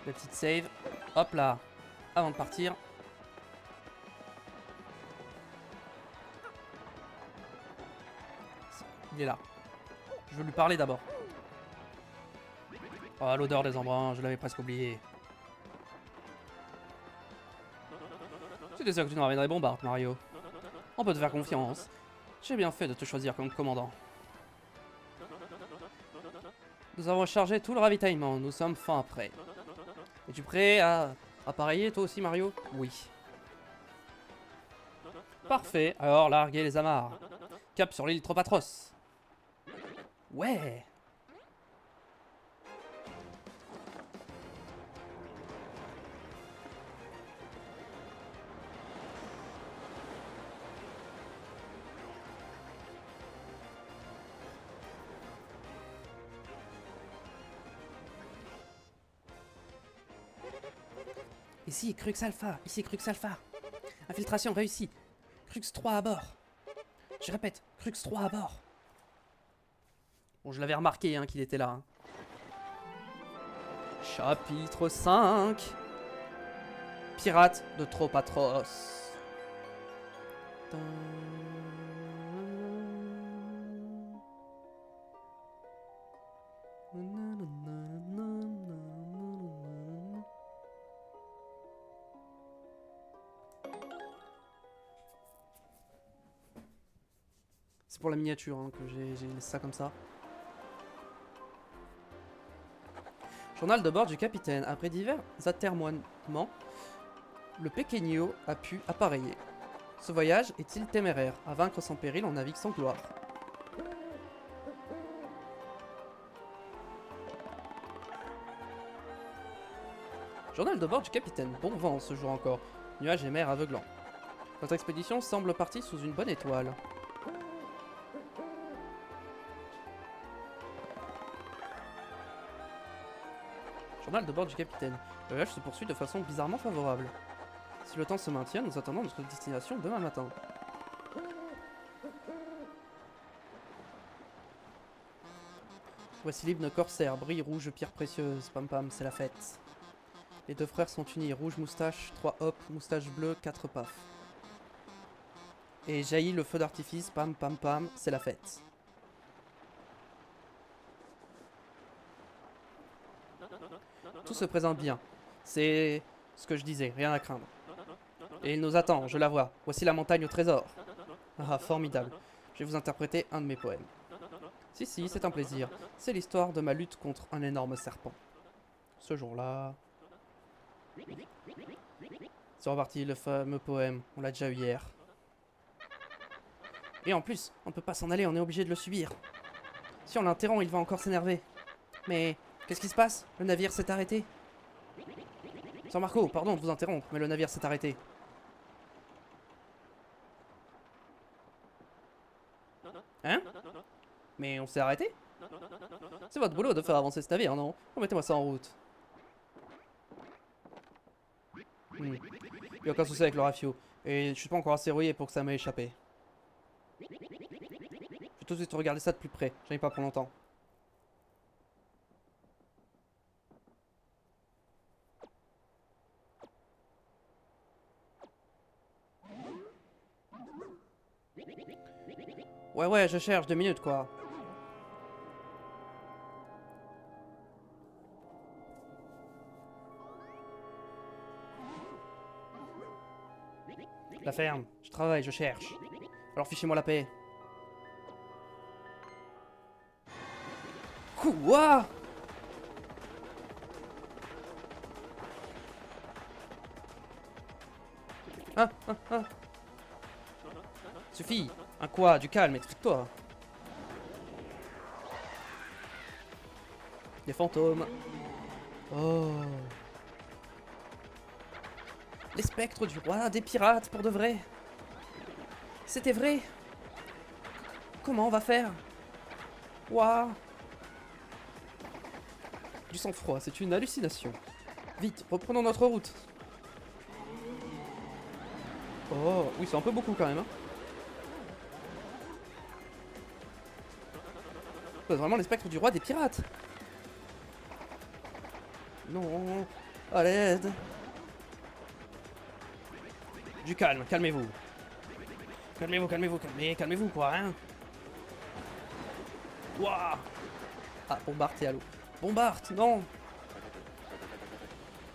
La petite save. Hop là. Avant de partir. Il est là. Je veux lui parler d'abord. Oh, l'odeur des embruns, je l'avais presque oublié. C'était sûr que tu nous ramènerais Bombard, Mario. On peut te faire confiance. J'ai bien fait de te choisir comme commandant. Nous avons chargé tout le ravitaillement, nous sommes fin prêts. Es-tu prêt à appareiller toi aussi, Mario? Oui. Parfait, alors larguez les amarres. Cap sur l'île Tropatros. Ouais. Ici, Crux Alpha. Ici, Crux Alpha. Infiltration réussie. Crux 3 à bord. Je répète, Crux 3 à bord. Bon, je l'avais remarqué hein, qu'il était là. Hein. Chapitre 5. Pirates de Tropatros. C'est pour la miniature hein, que j'ai laissé ça comme ça. Journal de bord du capitaine. Après divers atermoiements, le Pequeño a pu appareiller. Ce voyage est-il téméraire? À vaincre sans péril, on navigue sans gloire. Journal de bord du capitaine. Bon vent ce jour encore. Nuages et mer aveuglants. Notre expédition semble partie sous une bonne étoile. Journal de bord du capitaine. Le voyage se poursuit de façon bizarrement favorable. Si le temps se maintient, nous attendons notre destination demain matin. Voici l'hymne corsaire, brille rouge, pierre précieuse, pam pam, c'est la fête. Les deux frères sont unis, rouge moustache, 3 hop, moustache bleue, 4 paf. Et jaillit le feu d'artifice, pam pam pam, c'est la fête. Tout se présente bien. C'est ce que je disais, rien à craindre. Et il nous attend, je la vois. Voici la montagne au trésor. Ah, formidable. Je vais vous interpréter un de mes poèmes. Si, c'est un plaisir. C'est l'histoire de ma lutte contre un énorme serpent. Ce jour-là... C'est reparti, le fameux poème. On l'a déjà eu hier. Et en plus, on ne peut pas s'en aller, on est obligé de le subir. Si on l'interrompt, il va encore s'énerver. Mais... qu'est-ce qui se passe? Le navire s'est arrêté. San Marco, pardon de vous interrompre, mais le navire s'est arrêté. Hein? Mais on s'est arrêté? C'est votre boulot de faire avancer ce navire, non? Remettez-moi ça en route. Y'a aucun souci avec le rafio. Et je suis pas encore assez rouillé pour que ça m'ait échappé. Je vais tout de suite regarder ça de plus près. J'en ai pas pour longtemps. Ouais, je cherche 2 minutes quoi. La ferme, je travaille, je cherche. Alors fichez-moi la paix. Quoi? Ah, ah, ah. Suffit. Un quoi? Du calme, explique-toi. Des fantômes. Oh. Les spectres du roi des pirates, pour de vrai. C'était vrai. Comment on va faire? Waouh. Du sang-froid, c'est une hallucination. Vite, reprenons notre route. Oh, oui, c'est un peu beaucoup quand même. Hein. C'est vraiment les spectres du roi des pirates. Non, à l'aide. Du calme, calmez-vous. Calmez-vous, calmez-vous, calmez-vous quoi, hein. Waouh. Ah, Bombard, t'es à l'eau. Bombard, non.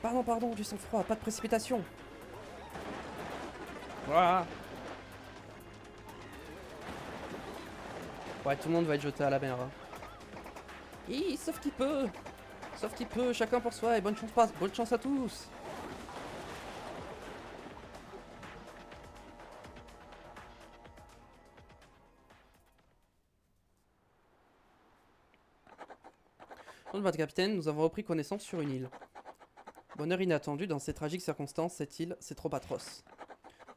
Pardon, pardon, du sang-froid, pas de précipitation. Voilà. Ouais, tout le monde va être jeté à la mer. Hein. Hi, sauf qu'il peut. Sauf qu'il peut, chacun pour soi et bonne chance à tous. Dans le bateau capitaine, nous avons repris connaissance sur une île. Bonheur inattendu dans ces tragiques circonstances, cette île, c'est trop atroce.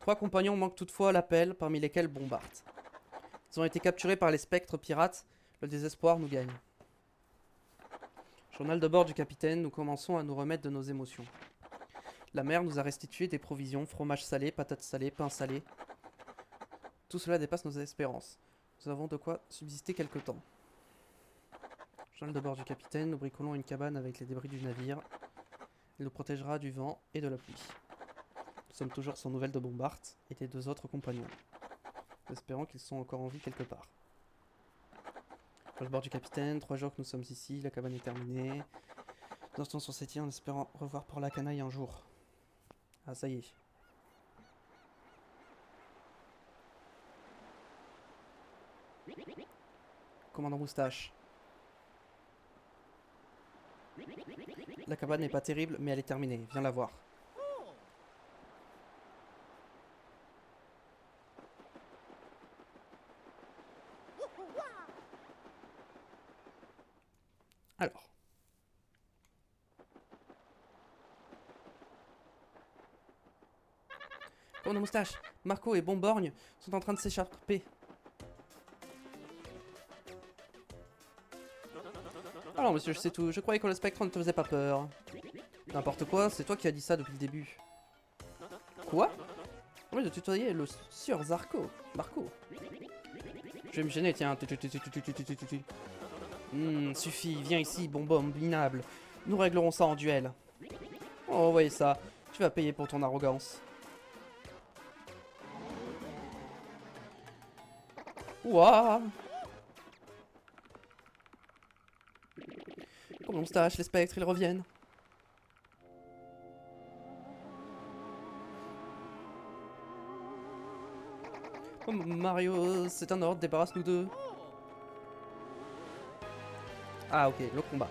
3 compagnons manquent toutefois à l'appel, parmi lesquels Bombard. Ils ont été capturés par les spectres pirates, le désespoir nous gagne. Journal de bord du capitaine, nous commençons à nous remettre de nos émotions. La mer nous a restitué des provisions, fromage salé, patates salées, pain salé. Tout cela dépasse nos espérances. Nous avons de quoi subsister quelque temps. Journal de bord du capitaine, nous bricolons une cabane avec les débris du navire. Il nous protégera du vent et de la pluie. Nous sommes toujours sans nouvelles de Bombard et des 2 autres compagnons. Nous espérons qu'ils sont encore en vie quelque part. Journal de bord du capitaine, 3 jours que nous sommes ici, la cabane est terminée. Nous restons sur cette île en espérant revoir pour la canaille un jour. Ah, ça y est. Commandant Moustache. La cabane n'est pas terrible, mais elle est terminée. Viens la voir. Alors. Commandant Moustache, Marco et Bomborgne sont en train de s'échapper. Alors monsieur, je sais tout. Je croyais que le spectre ne te faisait pas peur. N'importe quoi, c'est toi qui as dit ça depuis le début. Quoi? Oui, de tutoyer le sieur Zarco. Marco. Je vais me gêner, tiens. Suffit, viens ici, bonbon minable. Nous réglerons ça en duel. Oh, voyez ça. Tu vas payer pour ton arrogance. Ouah. Comme Moustache, les spectres, ils reviennent. Oh, Mario, c'est un ordre, débarrasse-nous d'eux. Ah, ok, le combat.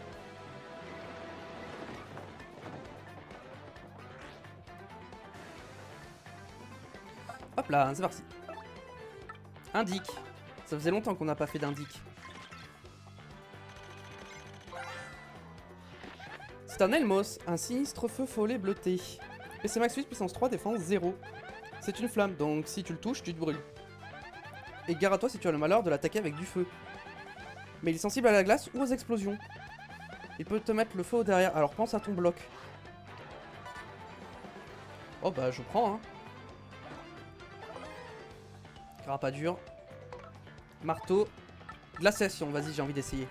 Hop là, c'est parti. Indique. Ça faisait longtemps qu'on n'a pas fait d'indique. C'est un Elmos, un sinistre feu follet bleuté. PC Max 8, puissance 3, défense 0. C'est une flamme, donc si tu le touches, tu te brûles. Et gare à toi si tu as le malheur de l'attaquer avec du feu. Mais il est sensible à la glace ou aux explosions. Il peut te mettre le feu au derrière, alors pense à ton bloc. Oh bah je prends hein. Carapace dur. Marteau. Glaciation, vas-y j'ai envie d'essayer.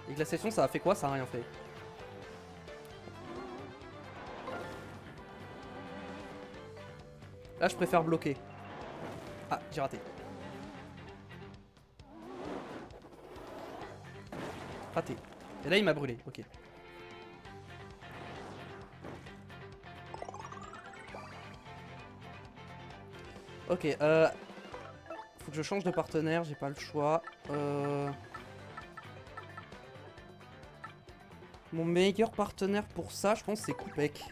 Et glaciation ça a fait quoi? Ça a rien fait. Là je préfère bloquer. Ah j'ai raté. Raté. Et là il m'a brûlé, ok. Ok, faut que je change de partenaire, j'ai pas le choix. Mon meilleur partenaire pour ça, je pense, c'est Koupek.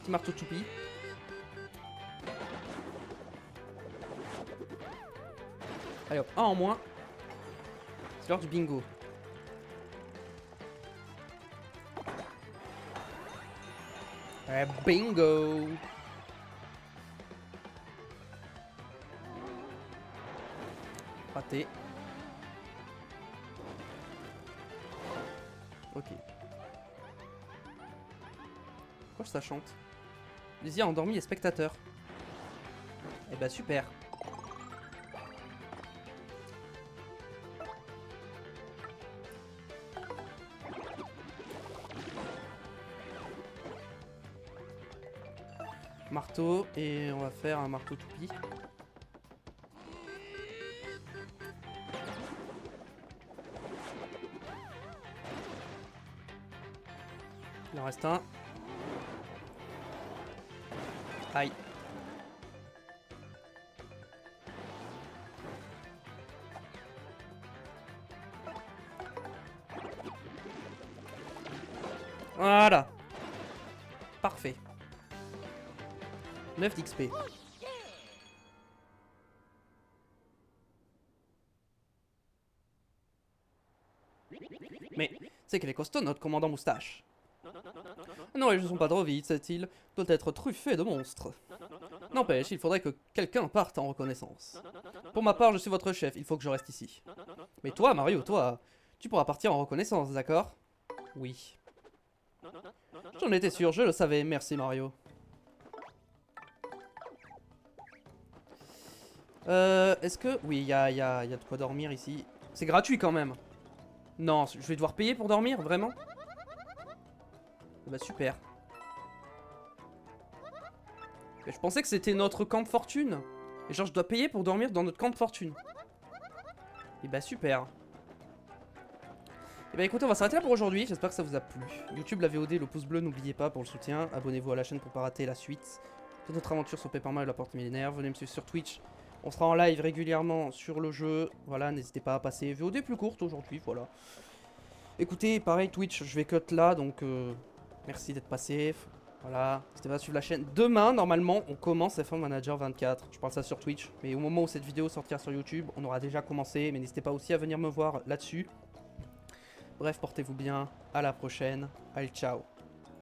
Petit marteau choupi. Allez hop, un en moins. C'est l'heure du bingo. Bingo! Raté. Ok. Pourquoi ça chante? Lizzie a endormi les spectateurs. Eh bah super. Marteau, et on va faire un marteau toupie. Il en reste un. Aïe. Voilà. Parfait. 9 d'XP. Mais c'est qu'elle est costaud, notre commandant moustache. Non, ils ne sont pas trop vite, cette île doit être truffée de monstres. N'empêche, il faudrait que quelqu'un parte en reconnaissance. Pour ma part, je suis votre chef, il faut que je reste ici. Mais toi, Mario, toi, tu pourras partir en reconnaissance, d'accord? Oui. J'en étais sûr, je le savais, merci Mario. Est-ce que... Oui, il y a de quoi dormir ici. C'est gratuit quand même. Non, je vais devoir payer pour dormir, vraiment? Bah super. Mais je pensais que c'était notre camp de fortune. Et genre je dois payer pour dormir dans notre camp de fortune. Et bah super. Et bah écoutez, on va s'arrêter là pour aujourd'hui. J'espère que ça vous a plu. YouTube, la VOD, le pouce bleu, n'oubliez pas pour le soutien. Abonnez-vous à la chaîne pour pas rater la suite de notre aventure sur Paper Mario et la Porte Millénaire. Venez me suivre sur Twitch. On sera en live régulièrement sur le jeu. Voilà, n'hésitez pas à passer. VOD plus courte aujourd'hui, voilà. Écoutez, pareil, Twitch, je vais cut là, donc merci d'être passé. Voilà, n'hésitez pas à suivre la chaîne. Demain, normalement, on commence F1 Manager 24. Je parle ça sur Twitch, mais au moment où cette vidéo sortira sur YouTube, on aura déjà commencé. Mais n'hésitez pas aussi à venir me voir là-dessus. Bref, portez-vous bien. À la prochaine. Allez, ciao.